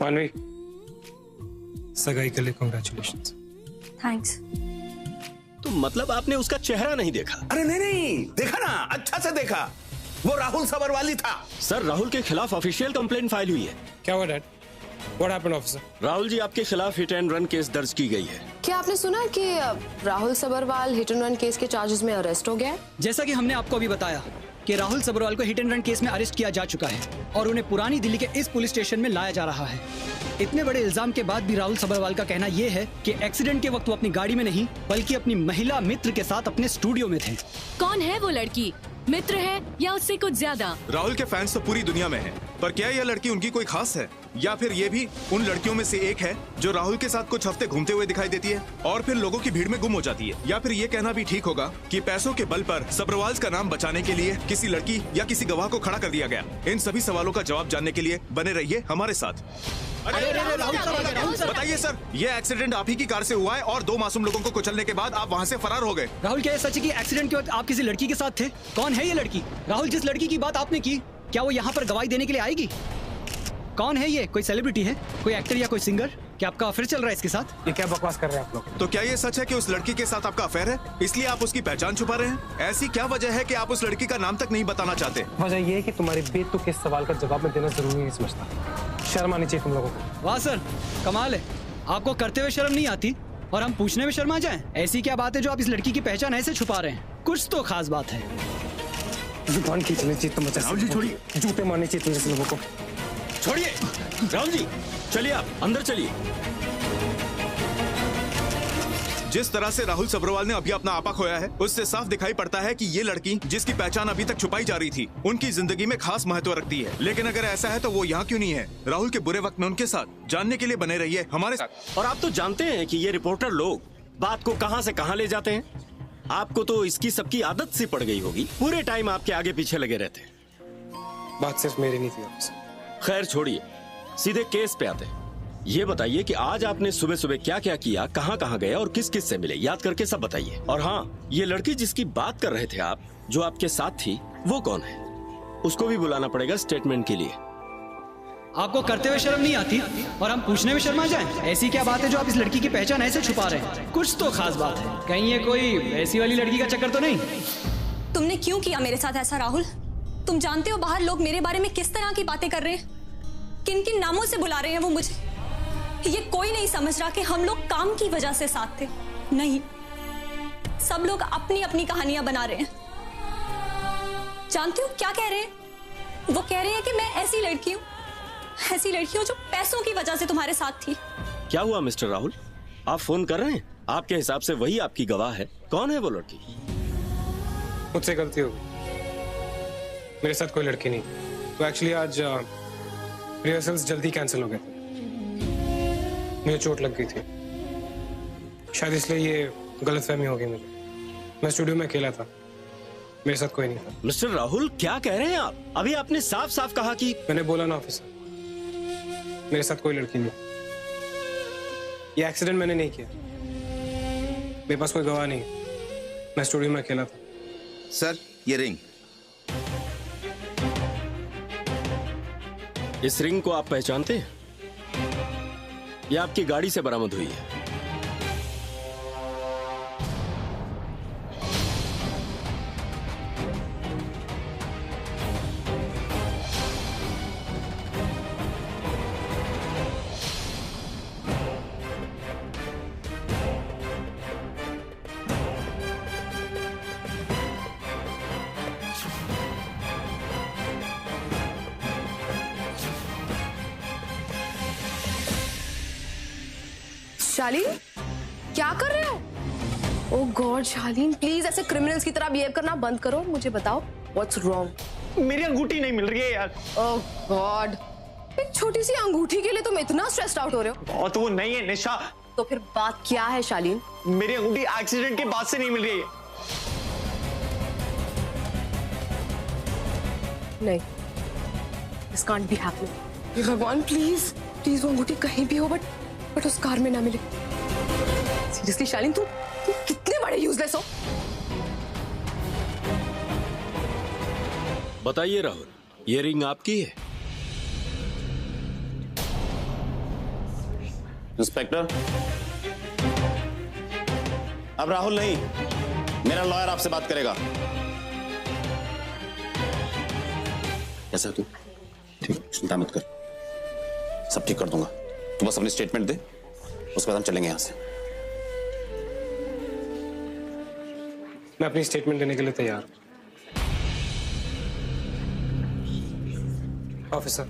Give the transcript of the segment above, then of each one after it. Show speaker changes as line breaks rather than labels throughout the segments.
मानवी, सगाई के लिए कांग्रेचुलेशंस।
थैंक्स।
तो मतलब आपने उसका चेहरा नहीं देखा?
अरे नहीं, देखा ना, अच्छा से देखा। वो राहुल सबरवाली था।
सर, राहुल के खिलाफ ऑफिशियल कंप्लेंट फाइल हुई है।
क्या हुआ dad? What happened, officer?
Rahul ji, आपके खिलाफ हिट एंड रन केस दर्ज की गई है।
क्या आपने सुना कि Rahul Sabharwal hit and run case के चार्जेस में अरेस्ट हो गया है?
जैसा कि हमने आपको अभी बताया कि राहुल सबरवाल को हिट एंड रन केस में अरेस्ट किया जा चुका है और उन्हें पुरानी दिल्ली के इस पुलिस स्टेशन में लाया जा रहा है। इतने बड़े इल्जाम के बाद भी राहुल सबरवाल का कहना यह है कि एक्सीडेंट के वक्त वो अपनी गाड़ी में नहीं बल्कि अपनी महिला मित्र के साथ अपने स्टूडियो में थे।
कौन है वो लड़की? मित्र है या उससे कुछ ज्यादा?
राहुल के फैंस तो पूरी दुनिया में हैं, पर क्या यह लड़की उनकी कोई खास है या फिर ये भी उन लड़कियों में से एक है जो राहुल के साथ कुछ हफ्ते घूमते हुए दिखाई देती है और फिर लोगों की भीड़ में गुम हो जाती है? या फिर ये कहना भी ठीक होगा कि पैसों के बल पर सबरवाल्स का नाम बचाने के लिए किसी लड़की या किसी गवाह को खड़ा कर दिया गया? इन सभी सवालों का जवाब जानने के लिए बने रहिए हमारे साथ। बताइए सर, ये एक्सीडेंट आप ही की कार से हुआ है और 2 मासूम लोगों को कुचलने के बाद आप वहाँ से फरार हो गए।
राहुल, क्या ये सच है कि एक्सीडेंट के वक्त आप किसी लड़की के साथ थे? कौन है ये लड़की? राहुल, जिस लड़की की बात आपने की, क्या वो यहाँ पर गवाही देने के लिए आएगी? कौन है ये? कोई सेलिब्रिटी है, कोई एक्टर या कोई सिंगर? क्या आपका अफेयर चल रहा है इसके साथ?
ये क्या बकवास कर रहे हैं आप लोग?
तो क्या ये सच है कि उस लड़की के साथ आपका अफेयर है, इसलिए आप उसकी पहचान छुपा रहे हैं? ऐसी क्या वजह है कि आप उस लड़की का नाम तक नहीं बताना चाहते?
वजह ये है कि तुम्हारी बेतुक के सवाल का जवाब मैं देना जरूरी नहीं समझता। शर्म आनी चाहिए तुम लोगों को।
वाह सर, कमाल है। आपको करते हुए शर्म नहीं आती और हम पूछने में शर्मा जाएं? ऐसी क्या बात है जो आप इस लड़की की पहचान ऐसे छुपा रहे हैं? कुछ तो खास बात है।
जुबान खींचनी चाहिए तुम।
राहुल जी छोड़िए,
जूते मारने चाहिए तुम जैसे लोगों को।
छोड़िए राहुल जी, चलिए आप अंदर चलिए।
जिस तरह से राहुल सबरवाल ने अभी अपना आपा खोया है, उससे साफ दिखाई पड़ता है कि ये लड़की जिसकी पहचान अभी तक छुपाई जा रही थी, उनकी जिंदगी में खास महत्व रखती है। लेकिन अगर ऐसा है तो वो यहाँ क्यों नहीं है? राहुल के बुरे वक्त में उनके साथ जानने के लिए बने रहिए हमारे साथ।
और आप तो जानते हैं कि ये रिपोर्टर लोग बात को कहां से कहां ले जाते हैं। आपको तो इसकी सबकी आदत सी पड़ गई होगी, पूरे टाइम आपके आगे पीछे लगे रहते हैं।
बात सिर्फ मेरी नहीं थी ऑफिसर।
खैर छोड़िए, सीधे केस पे आते हैं। ये बताइए कि आज आपने सुबह सुबह क्या क्या किया, कहाँ कहाँ गए और किस किस से मिले, याद करके सब बताइए। और हाँ, ये लड़की जिसकी बात कर रहे थे आप, जो आपके साथ थी, वो कौन है? उसको भी बुलाना पड़ेगा स्टेटमेंट के लिए।
आपको करते हुए शर्म नहीं आती और हम पूछने में शर्मा जाएं? ऐसी क्या बात है जो आप इस लड़की की पहचान ऐसे छुपा रहे हैं? कुछ तो खास बात है। कहीं ये कोई ऐसी वाली लड़की का चक्कर तो नहीं?
तुमने क्यों किया मेरे साथ ऐसा राहुल? तुम जानते हो बाहर लोग मेरे बारे में किस तरह की बातें कर रहे हैं, किन किन नामों से बुला रहे हैं वो मुझे। ये कोई नहीं समझ रहा कि हम लोग काम की वजह से साथ थे। नहीं, सब लोग अपनी अपनी कहानियां बना रहे हैं। जानते हो क्या कह रहे हैं? वो कह रहे हैं कि मैं ऐसी लड़की हूं जो पैसों की वजह से तुम्हारे साथ थी।
क्या हुआ मिस्टर राहुल, आप फोन कर रहे हैं? आपके हिसाब से वही आपकी गवाह है। कौन है वो लड़की?
मुझसे गलती होगी, मेरे साथ कोई लड़की नहीं। तो एक्चुअली आज रिहर्सल्स जल्दी कैंसिल हो गए थे, मुझे चोट लग गई थी, शायद इसलिए ये गलतफहमी हो गई मुझे। मैं स्टूडियो में अकेला था, मेरे साथ कोई नहीं था।
मिस्टर राहुल, क्या कह रहे हैं आप? अभी आपने साफ साफ कहा कि...
मैंने बोला ना ऑफिसर, मेरे साथ कोई लड़की नहीं। ये एक्सीडेंट मैंने नहीं किया, मेरे पास कोई गवाह नहीं, मैं स्टूडियो में अकेला था।
सर, ये रिंग।
इस रिंग को आप पहचानते हैं? ये आपकी गाड़ी से बरामद हुई है।
शालीन, क्या कर रहे हो? ओह गॉड शालीन, प्लीज ऐसे क्रिमिनल्स की तरह बिहेव करना बंद करो। मुझे बताओ व्हाट्स रॉन्ग?
मेरी अंगूठी नहीं मिल रही है यार।
ओह गॉड, एक छोटी सी अंगूठी के लिए तुम इतना स्ट्रेस्ड आउट हो रहे हो?
बहुत वो नहीं है निशा।
तो फिर बात क्या है शालीन?
मेरी अंगूठी एक्सीडेंट के बाद से नहीं मिल रही है।
नहीं, दिस कांट बी हैपनिंग। भगवान प्लीज प्लीज वो अंगूठी कहीं भी हो बट उस कार में ना मिले। सीरियसली शालीन, तुम कितने बड़े यूजलेस हो।
बताइए राहुल, ये रिंग आपकी है?
इंस्पेक्टर, अब राहुल नहीं, मेरा लॉयर आपसे बात करेगा। कैसा तू? ठीक, चिंता मत कर, सब ठीक कर दूंगा। तू बस अपनी स्टेटमेंट दे, उसके बाद हम चलेंगे यहां से।
मैं अपनी स्टेटमेंट देने के लिए तैयार हूं। ऑफिसर,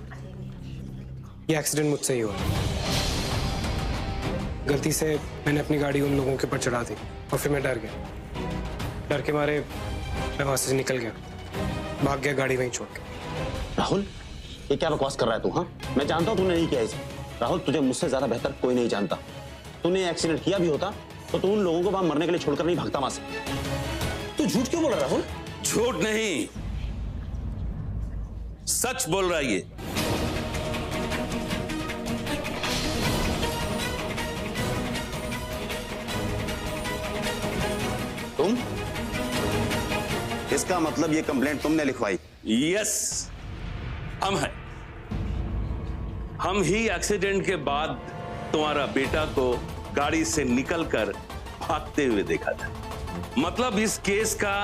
ये एक्सीडेंट मुझसे ही हुआ। गलती से मैंने अपनी गाड़ी उन लोगों के ऊपर चढ़ा दी और फिर मैं डर गया। डर के मारे मैं वहां से निकल गया, भाग गया गाड़ी वहीं छोड़ के।
राहुल, ये क्या बकवास कर रहा है तू? हाँ, मैं जानता हूं तूने नहीं किया इसे। राहुल, तुझे मुझसे ज्यादा बेहतर कोई नहीं जानता। तूने एक्सीडेंट किया भी होता तो तू उन लोगों को वहां मरने के लिए छोड़कर नहीं भागता वहां से। तू झूठ क्यों बोल रहा है राहुल?
झूठ नहीं, सच बोल रहा है ये।
तुम? इसका मतलब ये कंप्लेंट तुमने लिखवाई?
यस, हम हैं। हम ही एक्सीडेंट के बाद तुम्हारा बेटा को गाड़ी से निकलकर भागते हुए देखा था। मतलब इस केस का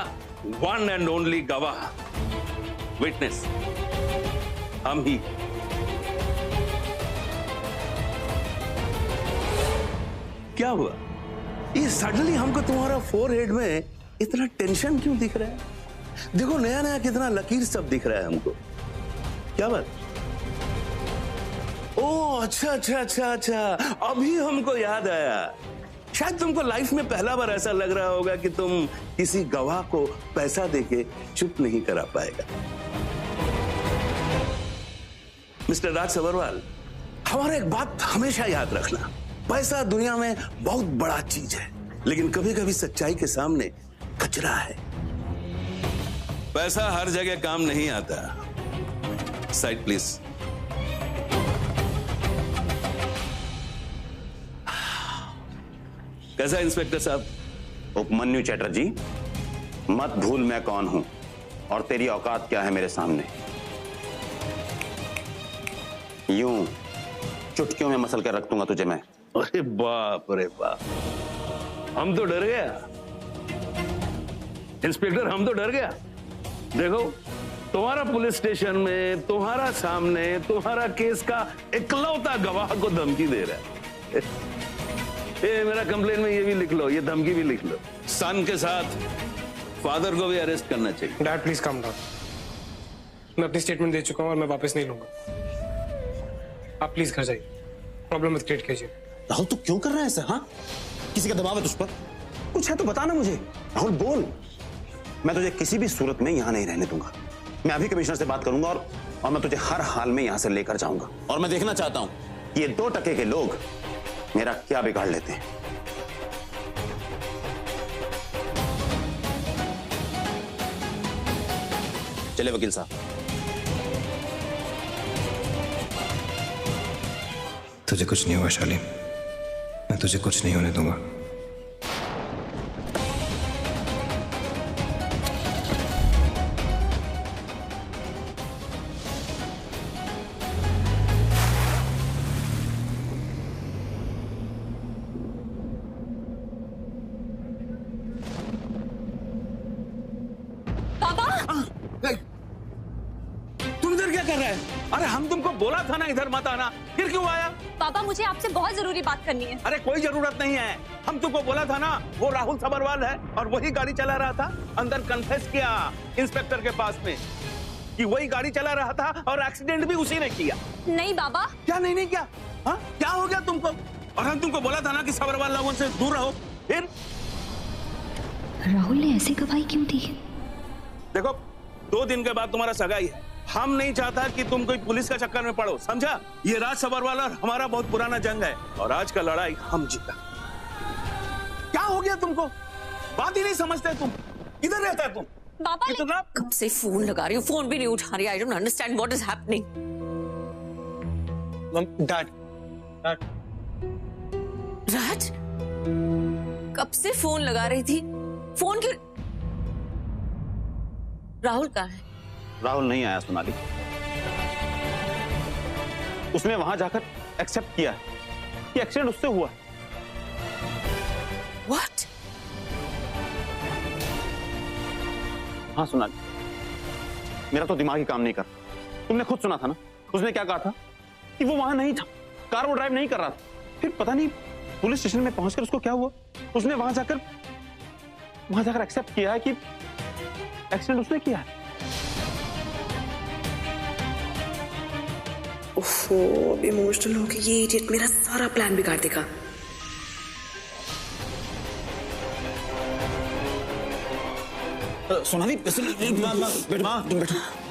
वन एंड ओनली गवाह, विटनेस हम ही। क्या हुआ? ये सडनली हमको तुम्हारा फोरहेड में इतना टेंशन क्यों दिख रहा है? देखो नया नया कितना लकीर सब दिख रहा है हमको। क्या बात? ओह अच्छा अच्छा अच्छा अच्छा, अभी हमको याद आया। शायद तुमको लाइफ में पहला बार ऐसा लग रहा होगा कि तुम किसी गवाह को पैसा देके चुप नहीं करा पाएगा। मिस्टर राज सबरवाल, हमारा एक बात हमेशा याद रखना, पैसा दुनिया में बहुत बड़ा चीज है, लेकिन कभी कभी सच्चाई के सामने कचरा है। पैसा हर जगह काम नहीं आता। Side please. कैसा इंस्पेक्टर साहब?
उपमन्यु चैटर्जी, मत भूल मैं कौन हूं और तेरी औकात क्या है मेरे सामने। यूं चुटकियों में मसल कर रख दूंगा तुझे मैं।
अरे बाप रे बाप, हम तो डर गया इंस्पेक्टर, हम तो डर गया। देखो तुम्हारा पुलिस स्टेशन में तुम्हारा सामने तुम्हारा केस का इकलौता गवाह को धमकी दे रहा है। ये मेरा कंप्लेन में ये भी लिख लो, ये धमकी भी लिख लो। सन के साथ फादर को भी अरेस्ट करना चाहिए।
डैड प्लीज काम डाउन, मैं अपनी स्टेटमेंट दे चुका हूं और मैं वापस नहीं लूंगा। आप प्लीज घर जाइए, प्रॉब्लम मत क्रिएट कीजिए।
राहुल तू क्यों कर रहा है ऐसा? हाँ, किसी का दबाव है तुझ पर? कुछ है तो बताना मुझे। राहुल बोल, मैं तुझे किसी भी सूरत में यहां नहीं रहने दूंगा। मैं अभी कमिश्नर से बात करूंगा और मैं तुझे हर हाल में यहां से लेकर जाऊंगा। और मैं देखना चाहता हूं कि ये 2 टके के लोग मेरा क्या बिगाड़ लेते हैं। चले वकील साहब।
तुझे कुछ नहीं हुआ शालीन, मैं तुझे कुछ नहीं होने दूंगा।
तुम इधर क्या कर रहा है? अरे हम तुमको बोला था ना इधर मत आना, फिर क्यों आया?
पापा मुझे आपसे बहुत जरूरी बात करनी है।
अरे कोई जरूरत नहीं है, हम तुमको बोला था ना वो राहुल सबरवाल है और वही गाड़ी चला रहा था। अंदर कन्फेस किया इंस्पेक्टर के पास में कि वही गाड़ी चला रहा था और एक्सीडेंट भी उसी ने किया।
नहीं बाबा।
क्या नहीं नहीं क्या? हाँ क्या हो गया तुमको? और हम तुमको बोला था ना कि सबरवाल लोगों से दूर रहो। फिर
राहुल ने ऐसी गवाही क्यों दी?
देखो 2 दिन के बाद तुम्हारा सगाई है, हम नहीं चाहता कि तुम कोई पुलिस का चक्कर में पड़ो, समझा? ये राज सबरवाल और हमारा बहुत पुराना जंग है और आज का लड़ाई हम जीता। क्या हो गया तुमको? बात ही नहीं समझते तुम। किधर रहता है तुम?
बाबा
इतना
कब से फोन लगा रही हूँ, फोन भी नहीं उठा रही। I don't understand what is happening.
Dad,
Raj कब से फोन लगा रही थी, फोन क्यों? राहुल कहाँ है?
राहुल नहीं आया सोनाली, उसने वहां जाकर एक्सेप्ट किया है कि एक्सीडेंट उससे हुआ।
व्हाट?
हाँ सोनाली, मेरा तो दिमाग ही काम नहीं कर। तुमने खुद सुना था ना, उसने क्या कहा था कि वो वहां नहीं था, कार वो ड्राइव नहीं कर रहा था। फिर पता नहीं पुलिस स्टेशन में पहुंचकर उसको क्या हुआ, उसने वहां जाकर एक्सेप्ट किया है कि एक्सीडेंट उसने किया है।
ओफो, अब इमोशनल हो गई, ये इडियट मेरा सारा प्लान बिगाड़ देगा।
सोनाली, तुम बैठो।